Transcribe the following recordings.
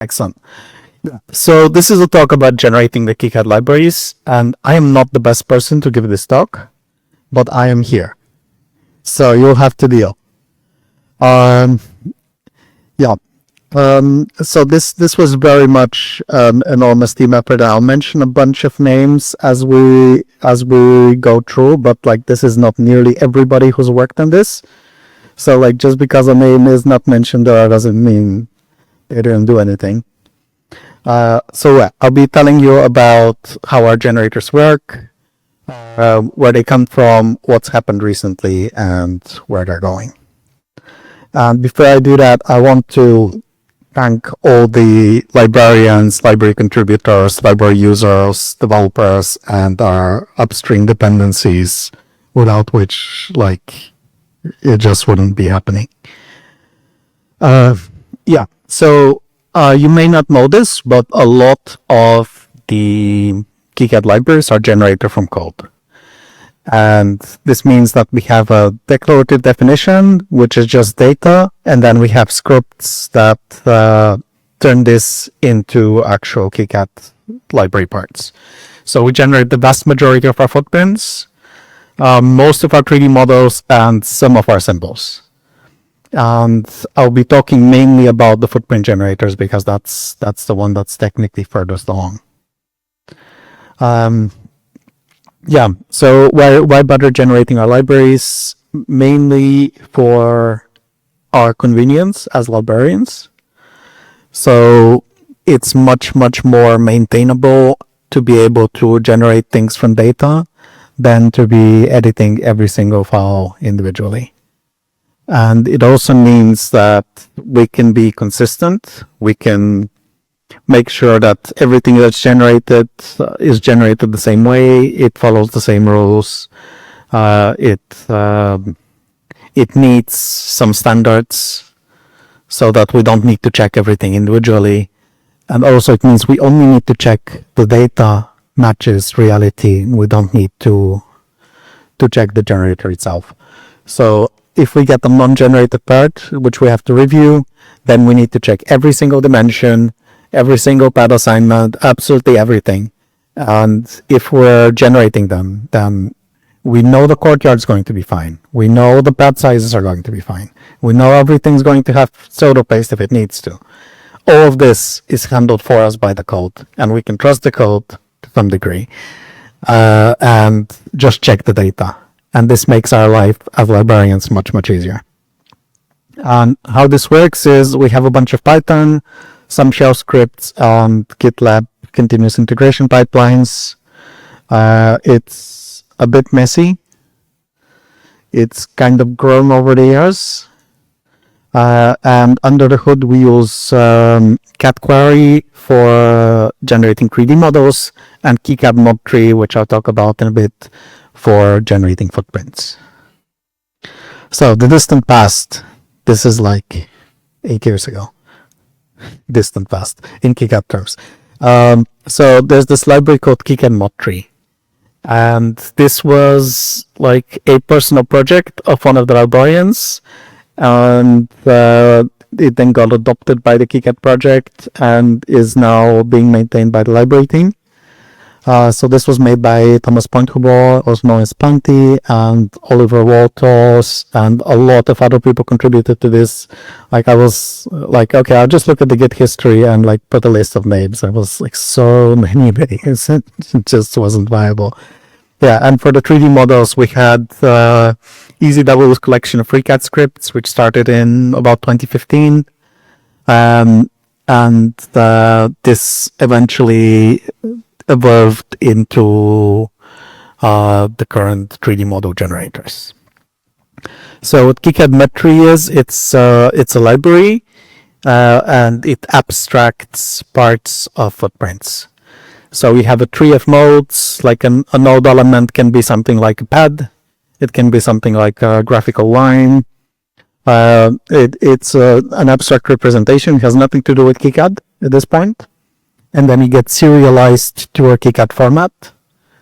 Excellent. So this is a talk about generating the KiCad libraries, and I am not the best person to give this talk, but I am here. So you'll have to deal. So this was very much an enormous team effort. I'll mention a bunch of names as we go through, but like this is not nearly everybody who's worked on this. So like just because a name is not mentioned there doesn't mean they didn't do anything. So I'll be telling you about how our generators work, where they come from, what's happened recently, and where they're going. And before I do that, I want to thank all the librarians, library contributors, library users, developers, and our upstream dependencies, without which, like, it just wouldn't be happening. So you may not know this, but a lot of the KiCad libraries are generated from code. And this means that we have a declarative definition, which is just data, and then we have scripts that turn this into actual KiCad library parts. So we generate the vast majority of our footprints, most of our 3D models, and some of our symbols. And I'll be talking mainly about the footprint generators because that's the one that's technically furthest along. So why bother generating our libraries? Mainly for our convenience as librarians. So it's much more maintainable to be able to generate things from data than to be editing every single file individually. And it also means that we can be consistent. We can make sure that everything that's generated is generated the same way. It follows the same rules. It meets some standards so that we don't need to check everything individually. And also it means we only need to check the data matches reality. We don't need to check the generator itself. So if we get a non-generated part, which we have to review, then we need to check every single dimension, every single pad assignment, absolutely everything. And if we're generating them, then we know the courtyard's going to be fine. We know the pad sizes are going to be fine. We know everything's going to have pseudo paste if it needs to. All of this is handled for us by the code, and we can trust the code to some degree, and just check the data. And this makes our life as librarians much easier. And how this works is we have a bunch of Python, some shell scripts, and GitLab continuous integration pipelines. It's a bit messy. It's kind of grown over the years. And under the hood, we use cat query for generating 3D models and KiCad mod tree, which I'll talk about in a bit, for generating footprints. So the distant past, this is like 8 years ago. Distant past in KiCad terms. So there's this library called KiCad mod tree. And this was like a personal project of one of the librarians. And it then got adopted by the KiCad project and is now being maintained by the library team. So this was made by Thomas Pointhuber, also known as Panty, and Oliver Walters, and a lot of other people contributed to this. Like I was like, okay, I'll just look at the Git history and like put a list of names. There was like so many names. It just wasn't viable. Yeah, and for the 3D models, we had EasyW's collection of FreeCAD scripts, which started in about 2015. And this eventually evolved into the current 3D model generators. So what KiCad mod tree is, it's a library and it abstracts parts of footprints. So we have a tree of modes, like a node element can be something like a pad. It can be something like a graphical line. It's an abstract representation. It has nothing to do with KiCad at this point. And then it gets serialized to a KiCad format.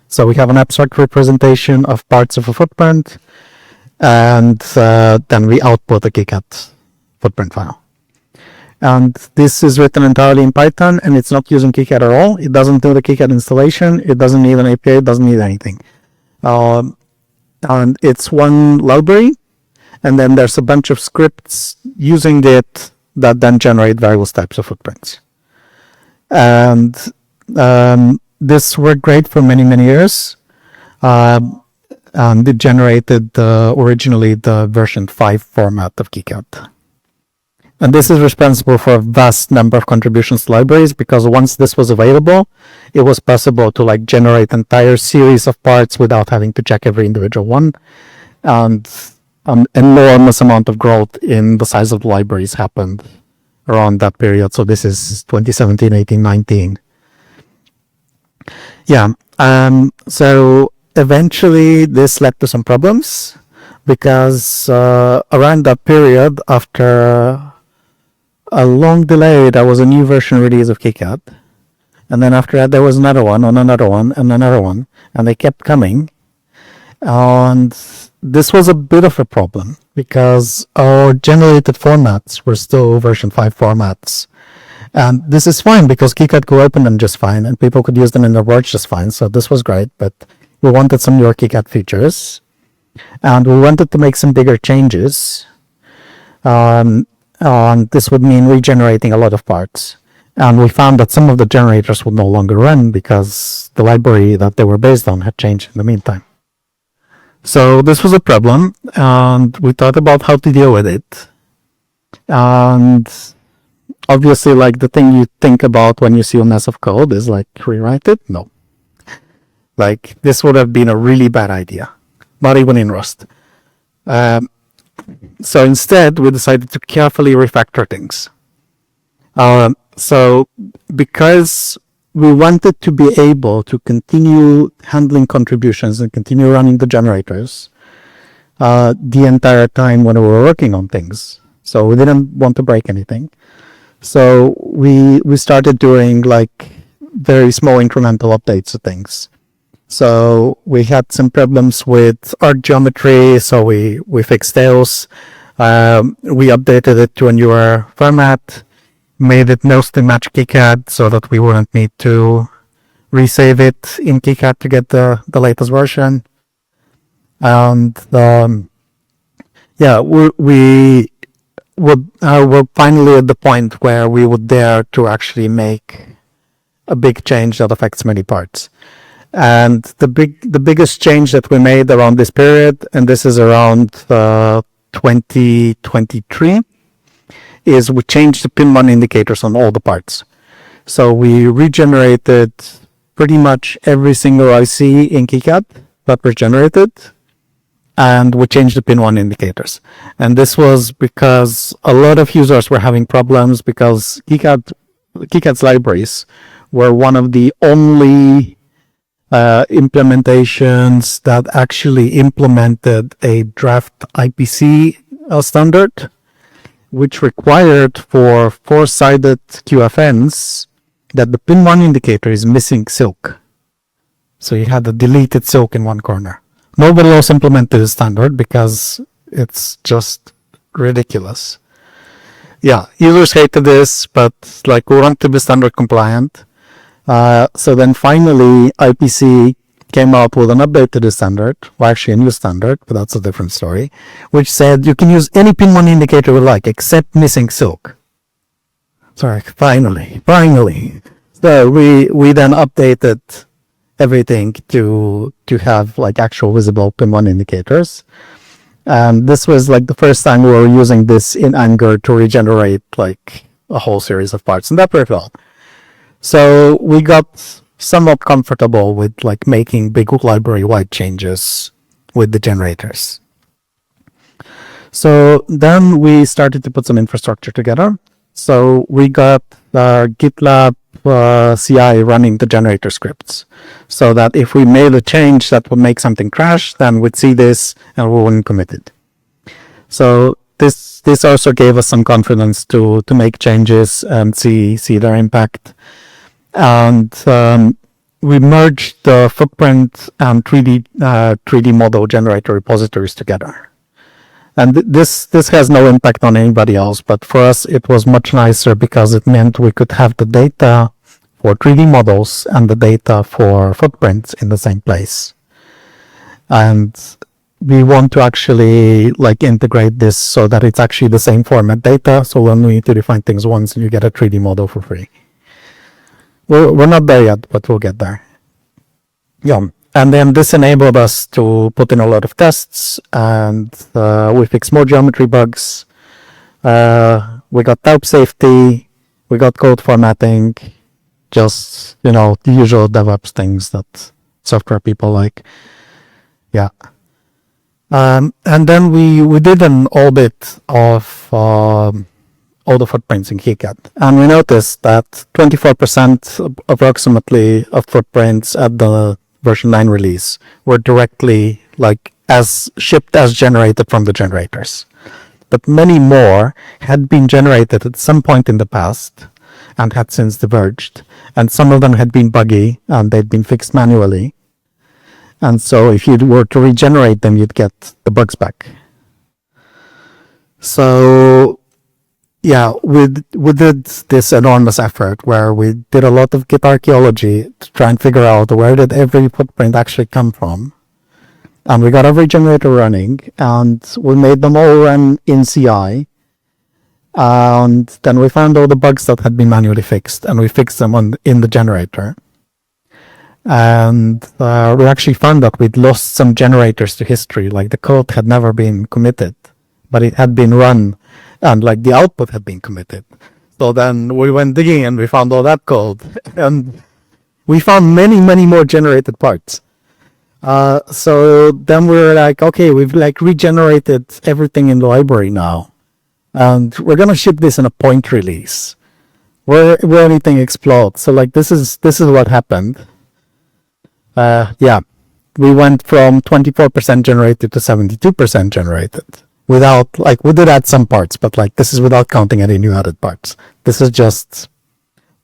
So we have an abstract representation of parts of a footprint, and then we output a KiCad footprint file. And this is written entirely in Python, and it's not using KiCad at all. It doesn't do the KiCad installation. It doesn't need an API. It doesn't need anything. And it's one library, and then there's a bunch of scripts using it that then generate various types of footprints. And this worked great for many, many years. And it generated originally the version 5 format of KiCad. And this is responsible for a vast number of contributions to libraries, because once this was available, it was possible to like generate entire series of parts without having to check every individual one. And an enormous amount of growth in the size of the libraries happened around that period. So this is 2017, 18, 19. Yeah. So eventually this led to some problems, because around that period, after a long delay, there was a new version release of KiCad, and then after that there was another one and another one and another one, and they kept coming. And this was a bit of a problem, because our generated formats were still version 5 formats. And this is fine, because KiCad could open them just fine, and people could use them in their works just fine, so this was great. But we wanted some newer KiCad features, and we wanted to make some bigger changes. And this would mean regenerating a lot of parts. And we found that some of the generators would no longer run, because the library that they were based on had changed in the meantime. So this was a problem, and we thought about how to deal with it. And obviously, like, the thing you think about when you see a mess of code is like, rewrite it? No. Like, this would have been a really bad idea, not even in Rust. So instead, we decided to carefully refactor things. So because we wanted to be able to continue handling contributions and continue running the generators the entire time when we were working on things. So we didn't want to break anything. So we started doing like very small incremental updates to things. So we had some problems with arc geometry, so we fixed those. We updated it to a newer format, made it mostly match KiCad so that we wouldn't need to resave it in KiCad to get the latest version. And yeah, we were finally at the point where we would dare to actually make a big change that affects many parts. And the biggest change that we made around this period, and this is around 2023, is we changed the pin 1 indicators on all the parts. So we regenerated pretty much every single IC in KiCad that was generated, and we changed the pin 1 indicators. And this was because a lot of users were having problems, because KiCad's libraries were one of the only implementations that actually implemented a draft IPC standard, which required for 4-sided QFNs that the pin 1 indicator is missing silk. So you had a deleted silk in one corner. Nobody else implemented the standard because it's just ridiculous. Yeah, users hated this, but like, we want to be standard compliant. So then finally, IPC came out with an update to the standard, well, actually a new standard, but that's a different story, which said you can use any pin 1 indicator you like, except missing silk. Sorry, finally. So we then updated everything to have like actual visible pin 1 indicators. And this was like the first time we were using this in anger to regenerate like a whole series of parts, and that worked well. So we got somewhat comfortable with like making big library-wide changes with the generators. So then we started to put some infrastructure together. So we got our GitLab CI running the generator scripts, so that if we made a change that would make something crash, then we'd see this and we wouldn't commit it. So this also gave us some confidence to make changes and see their impact. And we merged the footprint and 3D model generator repositories together. And this has no impact on anybody else, but for us it was much nicer because it meant we could have the data for 3D models and the data for footprints in the same place. And we want to actually like integrate this so that it's actually the same format data. So when we need to define things once, you get a 3D model for free. We're not there yet, but we'll get there. Yeah. And then this enabled us to put in a lot of tests, and we fixed more geometry bugs. We got type safety, we got code formatting, just, the usual DevOps things that software people like. Yeah. And then we did an audit of all the footprints in KiCad. And we noticed that 24% approximately of footprints at the version 9 release were directly as shipped as generated from the generators. But many more had been generated at some point in the past and had since diverged. And some of them had been buggy and they'd been fixed manually. And so if you were to regenerate them, you'd get the bugs back. So yeah, we did this enormous effort where we did a lot of Git archaeology to try and figure out where did every footprint actually come from. And we got every generator running, and we made them all run in CI. And then we found all the bugs that had been manually fixed, and we fixed them in the generator. And we actually found that we'd lost some generators to history, like the code had never been committed, but it had been run, and the output had been committed. So then we went digging and we found all that code, and we found many, many more generated parts. So then we were like, okay, we've regenerated everything in the library now, and we're gonna ship this in a point release where anything explodes. So this is what happened. Yeah, we went from 24% generated to 72% generated. Without, we did add some parts, but this is without counting any new added parts. This is just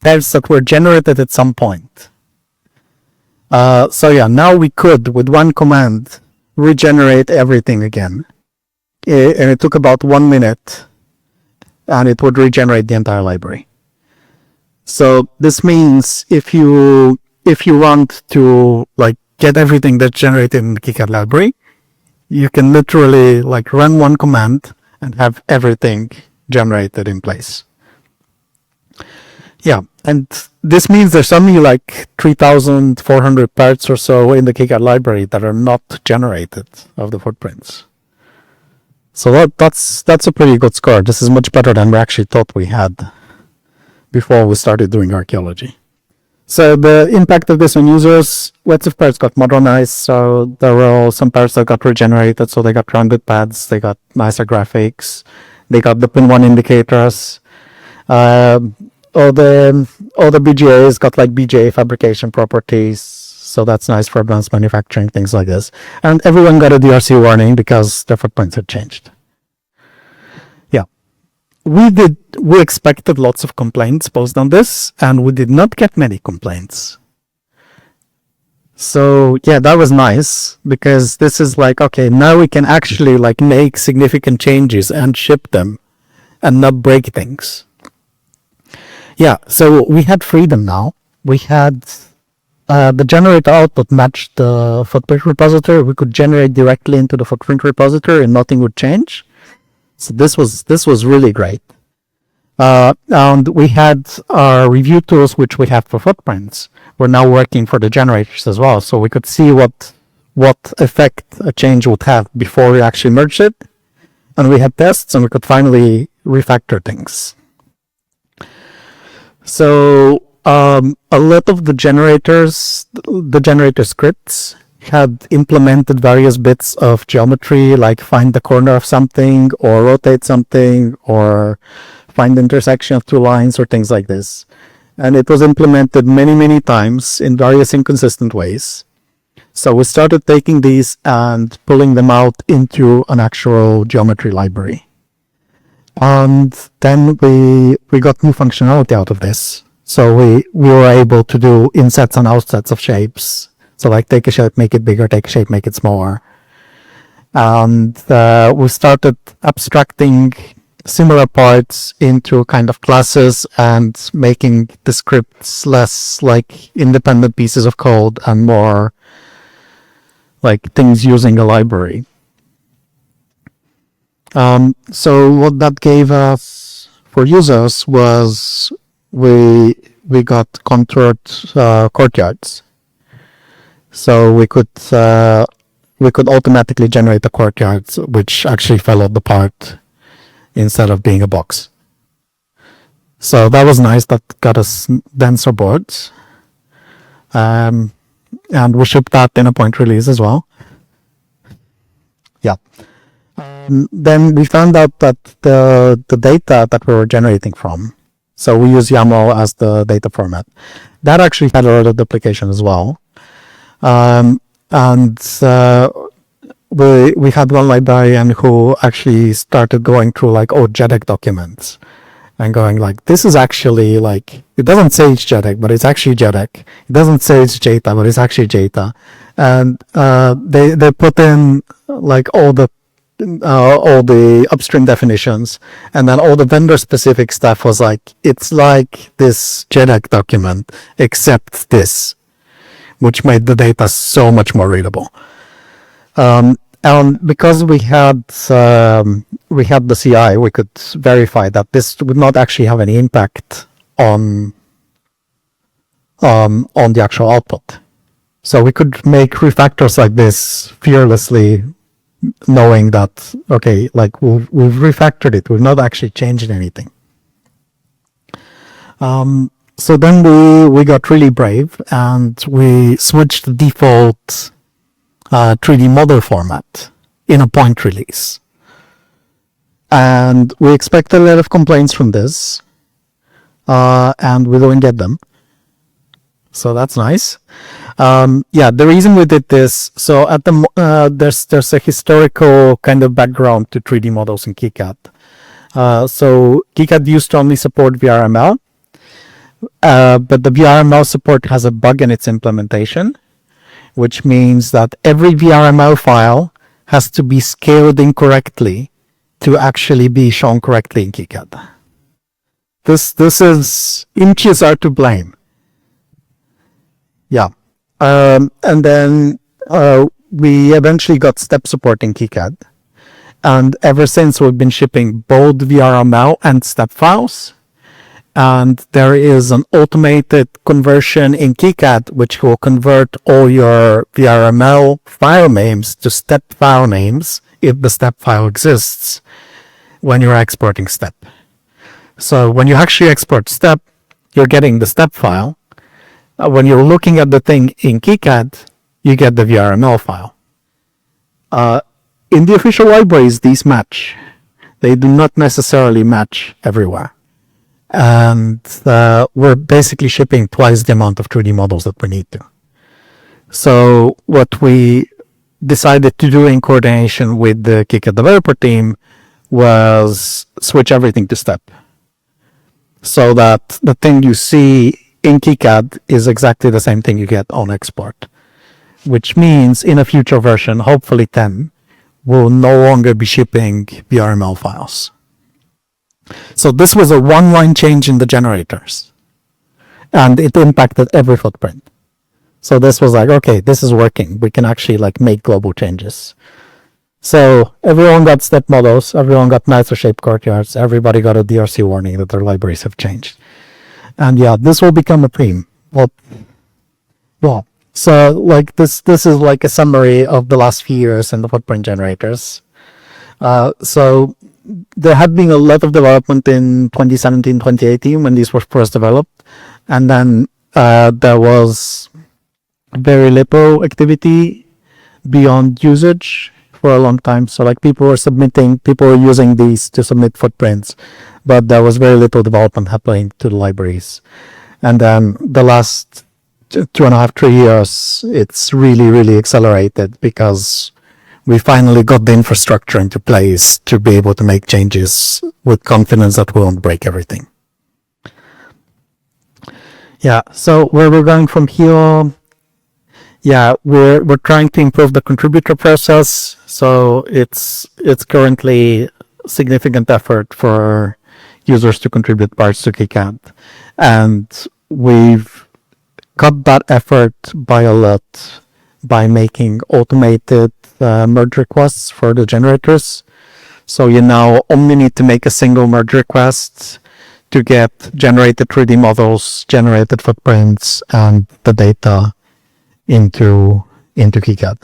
pairs that were generated at some point. So yeah, now we could, with one command, regenerate everything again. And it took about 1 minute, and it would regenerate the entire library. So this means if you want to get everything that's generated in the KiCad library, you can literally run one command and have everything generated in place. Yeah, and this means there's only 3,400 parts or so in the KiCad library that are not generated of the footprints. So that's a pretty good score. This is much better than we actually thought we had before we started doing archaeology. So the impact of this on users, lots of parts got modernized, so there were some parts that got regenerated, so they got rounded pads, they got nicer graphics, they got the pin 1 indicators, all the BGAs got BGA fabrication properties, so that's nice for advanced manufacturing, things like this. And everyone got a DRC warning because their footprints had changed. Yeah. We expected lots of complaints posed on this, and we did not get many complaints. So yeah, that was nice, because this is okay, now we can actually make significant changes and ship them and not break things. Yeah, so we had freedom now. We had the generator output matched the footprint repository. We could generate directly into the footprint repository and nothing would change. So this was really great. And we had our review tools, which we have for footprints, were now working for the generators as well. So we could see what effect a change would have before we actually merged it. And we had tests, and we could finally refactor things. So a lot of the generator scripts had implemented various bits of geometry, like find the corner of something, or rotate something, or find the intersection of two lines, or things like this. And it was implemented many, many times in various inconsistent ways. So we started taking these and pulling them out into an actual geometry library. And then we got new functionality out of this. So we were able to do insets and outsets of shapes. So take a shape, make it bigger, take a shape, make it smaller. And we started abstracting similar parts into kind of classes and making the scripts less like independent pieces of code and more like things using a library. So what that gave us for users was we got contoured courtyards. So we could automatically generate the courtyards which actually followed the part instead of being a box. So that was nice. That got us denser boards. And we shipped that in a point release as well. Yeah. Then we found out that the data that we were generating from, so we use YAML as the data format, that actually had a lot of duplication as well. And we had one librarian who actually started going through like JEDEC documents and going like, this is actually like, it doesn't say it's JEDEC, but it's actually JEDEC. It doesn't say it's JATA, but it's actually JATA. And they put in like all the upstream definitions, and then all the vendor specific stuff was like, it's like this JEDEC document except this, which made the data so much more readable. And because we had the CI, we could verify that this would not actually have any impact on the actual output. So we could make refactors like this fearlessly, knowing that, okay, like we've refactored it, we've not actually changed anything. So then we got really brave and we switched the default 3D model format in a point release. And we expected a lot of complaints from this, and we didn't get them. So that's nice. Yeah, the reason we did this, so at the there's a historical kind of background to 3D models in KiCad. So KiCad used to only support VRML, but the VRML support has a bug in its implementation, which means that every VRML file has to be scaled incorrectly to actually be shown correctly in KiCad. This is, inches are to blame. Yeah. And then we eventually got step support in KiCad. And ever since, we've been shipping both VRML and step files. And there is an automated conversion in KiCad, which will convert all your VRML file names to step file names if the step file exists when you're exporting step. So when you actually export step, you're getting the step file. When you're looking at the thing in KiCad, you get the VRML file. In the official libraries, these match. They do not necessarily match everywhere. And we're basically shipping twice the amount of 3D models that we need to. So what we decided to do in coordination with the KiCad developer team was switch everything to step, so that the thing you see in KiCad is exactly the same thing you get on export, which means in a future version, hopefully 10, we'll no longer be shipping VRML files. So this was a one-line change in the generators, and it impacted every footprint. So this was like, okay, this is working. We can actually like make global changes. So everyone got step models, everyone got nicer shaped courtyards, everybody got a DRC warning that their libraries have changed. And yeah, this will become a theme. Well, so like this is like a summary of the last few years in the footprint generators. So there had been a lot of development in 2017, 2018 when these were first developed. And then there was very little activity beyond usage for a long time. So like people were using these to submit footprints, but there was very little development happening to the libraries. And then the last 2.5, 3 years, it's really, really accelerated because we finally got the infrastructure into place to be able to make changes with confidence that we won't break everything. Yeah, so where we're going from here, yeah, we're trying to improve the contributor process. So it's currently significant effort for users to contribute parts to KiCad, and we've cut that effort by a lot by making automated merge requests for the generators. So you now only need to make a single merge request to get generated 3D models, generated footprints, and the data into KiCad.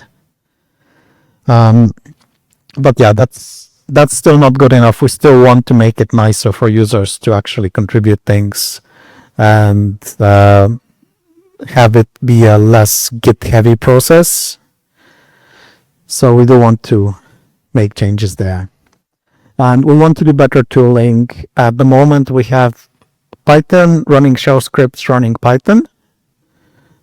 But yeah, that's still not good enough. We still want to make it nicer for users to actually contribute things and have it be a less Git heavy process. So we do want to make changes there. And we want to do better tooling. At the moment, we have Python running shell scripts running Python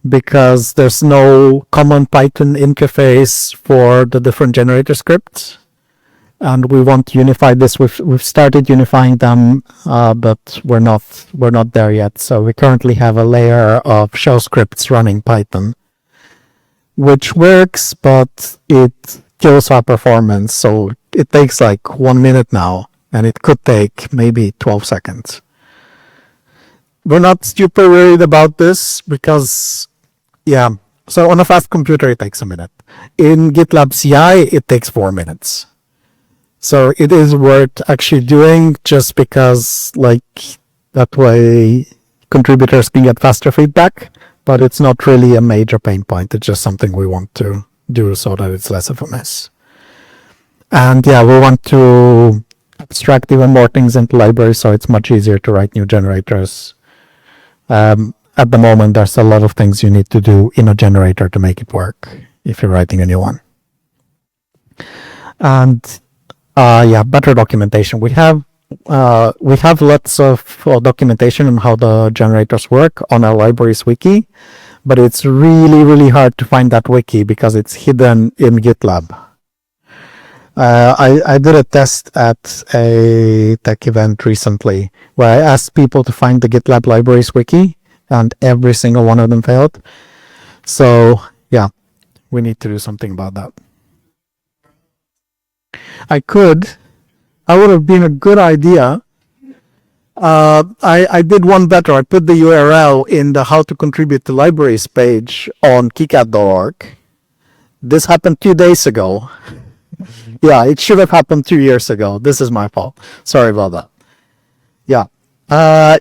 because there's no common Python interface for the different generator scripts. And we want to unify this. We've started unifying them, but we're not there yet. So we currently have a layer of shell scripts running Python, which works, but it kills our performance. So it takes like 1 minute now, and it could take maybe 12 seconds. We're not super worried about this because, yeah, so on a fast computer, it takes a minute. In GitLab CI, it takes 4 minutes. So it is worth actually doing just because, like, that way contributors can get faster feedback, but it's not really a major pain point. It's just something we want to do so that it's less of a mess. And yeah, we want to abstract even more things into libraries so it's much easier to write new generators. At the moment, there's a lot of things you need to do in a generator to make it work if you're writing a new one. And yeah, better documentation. We have lots of documentation on how the generators work on our libraries wiki, but it's really, really hard to find that wiki because it's hidden in GitLab. I did a test at a tech event recently where I asked people to find the GitLab libraries wiki, and every single one of them failed. So yeah, we need to do something about that. I would have been a good idea. I did one better. I put the URL in the how to contribute to libraries page on KiCad.org. This happened 2 days ago. Yeah, it should have happened 2 years ago. This is my fault. Sorry about that. Yeah.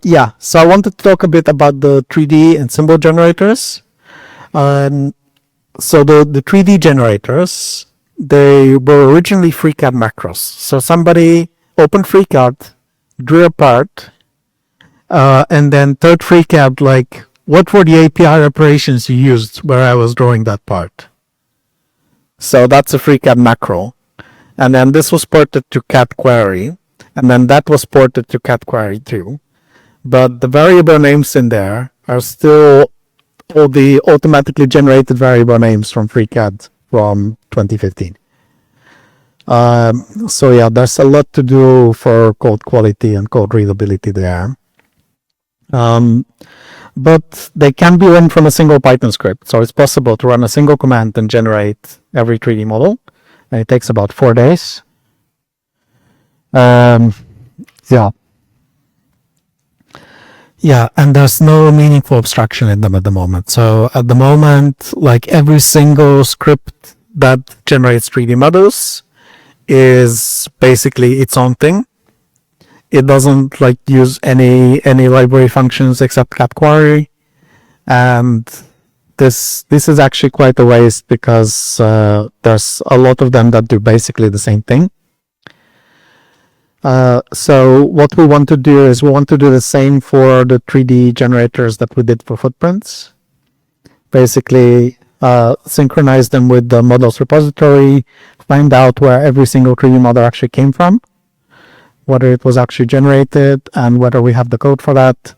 Yeah, so I wanted to talk a bit about the 3D and symbol generators. So the 3D generators, they were originally FreeCAD macros. So somebody opened FreeCAD, drew a part, and then told FreeCAD, like, what were the API operations you used where I was drawing that part? So that's a FreeCAD macro. And then this was ported to CAD query, and then that was ported to CAD query too. But the variable names in there are still all the automatically generated variable names from FreeCAD from 2015. So yeah, there's a lot to do for code quality and code readability there. But they can be run from a single Python script. So it's possible to run a single command and generate every 3D model. And it takes about 4 days. Yeah. Yeah, and there's no meaningful abstraction in them at the moment. So at the moment, like, every single script that generates 3D models is basically its own thing. It doesn't like use any library functions except CAD query, and this is actually quite a waste because there's a lot of them that do basically the same thing. So what we want to do is we want to do the same for the 3D generators that we did for footprints. Basically, synchronize them with the models repository, find out where every single 3D model actually came from, whether it was actually generated, and whether we have the code for that,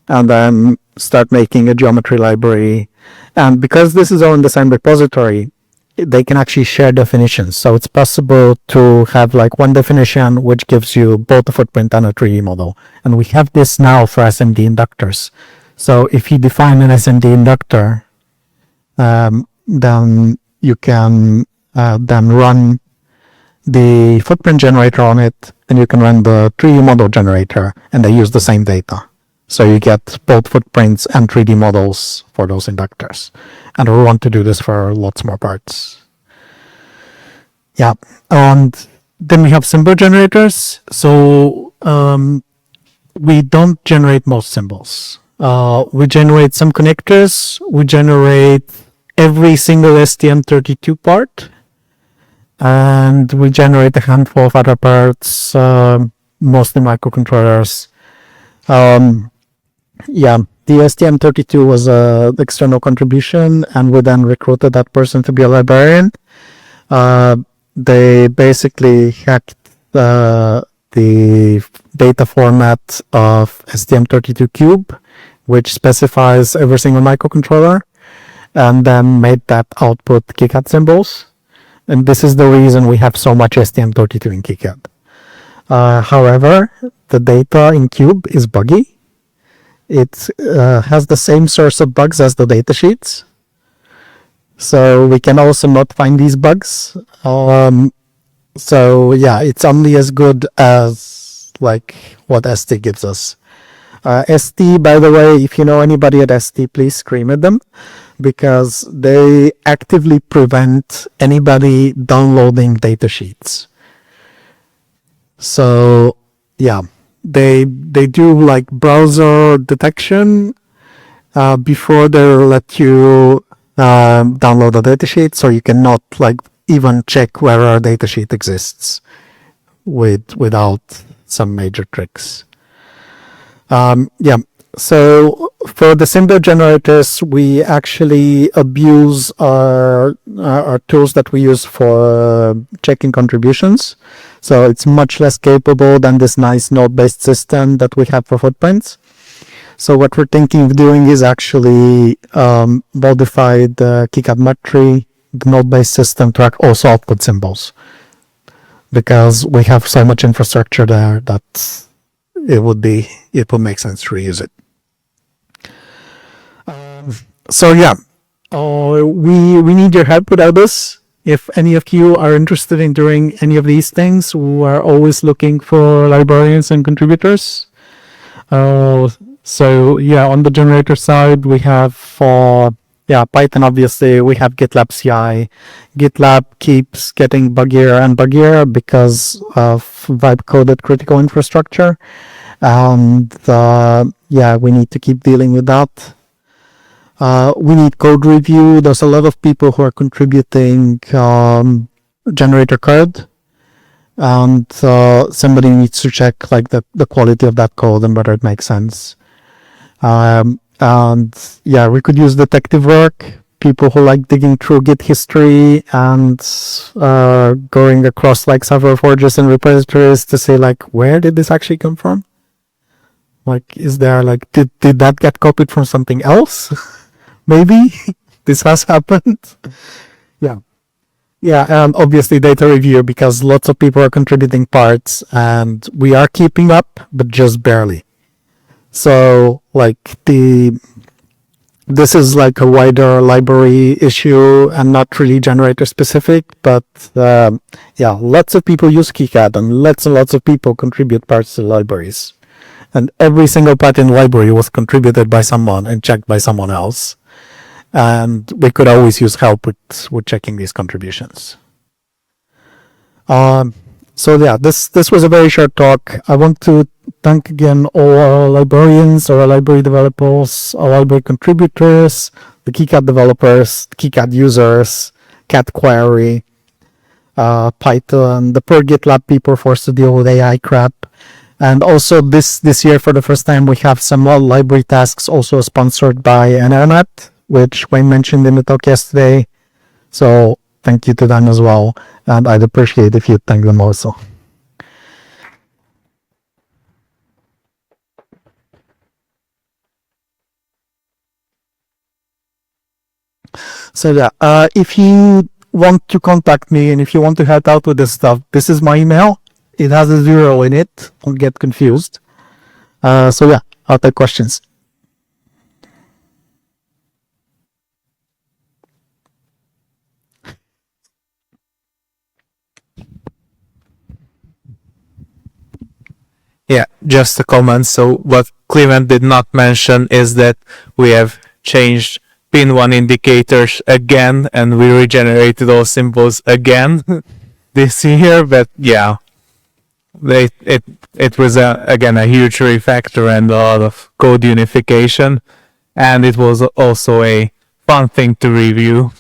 and then start making a geometry library. And because this is all in the same repository, they can actually share definitions. So it's possible to have like one definition which gives you both a footprint and a 3D model. And we have this now for SMD inductors. So if you define an SMD inductor, then you can then run the footprint generator on it, and you can run the 3D model generator, and they use the same data. So you get both footprints and 3D models for those inductors. And we want to do this for lots more parts. Yeah, and then we have symbol generators. So we don't generate most symbols. We generate some connectors. We generate every single STM32 part. And we generate a handful of other parts, mostly microcontrollers. Yeah, the STM32 was an external contribution, and we then recruited that person to be a librarian. They basically hacked the data format of STM32 cube, which specifies every single microcontroller, and then made that output KiCad symbols. And this is the reason we have so much STM32 in KiCad. However, the data in cube is buggy. It has the same source of bugs as the datasheets. So we can also not find these bugs. So yeah, it's only as good as like what ST gives us. ST, by the way, if you know anybody at ST, please scream at them, because they actively prevent anybody downloading datasheets. So yeah, they do like browser detection before they let you download a datasheet, so you cannot like even check whether a datasheet exists without some major tricks. Yeah, so for the symbol generators, we actually abuse our tools that we use for checking contributions. So it's much less capable than this nice node-based system that we have for footprints. So what we're thinking of doing is actually modify the KiCad Metry, the node-based system, to also output symbols, because we have so much infrastructure there that it would make sense to reuse it. So yeah, we need your help with all this. If any of you are interested in doing any of these things, we are always looking for librarians and contributors. So yeah, on the generator side, we have for Python, obviously, we have GitLab CI. GitLab keeps getting buggier and buggier because of vibe-coded critical infrastructure. And we need to keep dealing with that. We need code review. There's a lot of people who are contributing generator code, and somebody needs to check like the quality of that code and whether it makes sense. And yeah, we could use detective work, people who like digging through Git history and going across like several forges and repositories to see like, where did this actually come from? Like, is there like, did that get copied from something else? Maybe this has happened. Yeah, and obviously data review, because lots of people are contributing parts and we are keeping up, but just barely. So like this is like a wider library issue and not really generator specific, but lots of people use KiCad and lots of people contribute parts to libraries. And every single part in the library was contributed by someone and checked by someone else. And we could always use help with checking these contributions. So yeah, this was a very short talk. I want to thank again all our librarians, our library developers, our library contributors, the KiCad developers, KiCad users, cat query, Python, the per GitLab people forced to deal with AI crap. And also this year, for the first time, we have some library tasks also sponsored by NRNet, which Wayne mentioned in the talk yesterday. So thank you to them as well. And I'd appreciate if you thank them also. So yeah, if you want to contact me and if you want to help out with this stuff, this is my email. It has a 0 in it. Don't get confused. So yeah, I'll take questions. Yeah, just a comment. So what Clement did not mention is that we have changed pin 1 indicators again, and we regenerated those symbols again this year. But yeah, it was again a huge refactor and a lot of code unification, and it was also a fun thing to review.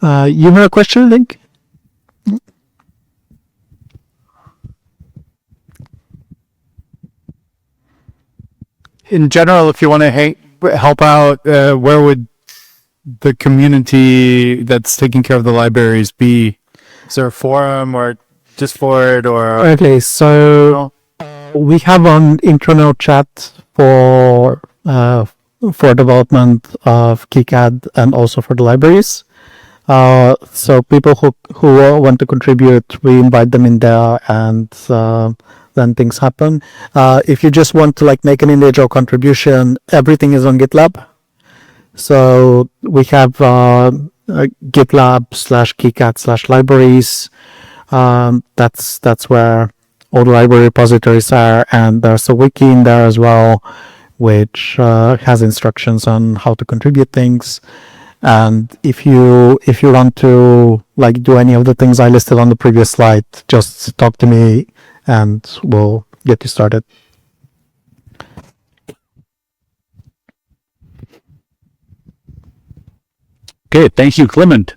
You have a question, Link? In general, if you want to help out, where would the community that's taking care of the libraries be? Is there a forum or Discord or? Okay, so we have an internal chat for development of KiCad and also for the libraries. So people who want to contribute, we invite them in there, and then things happen. If you just want to like make an individual contribution, everything is on GitLab. So we have GitLab/KiCad/libraries. That's where all the library repositories are, and there's a wiki in there as well, which has instructions on how to contribute things. And if you want to like do any of the things I listed on the previous slide, just talk to me and we'll get you started. Okay, thank you, Clement.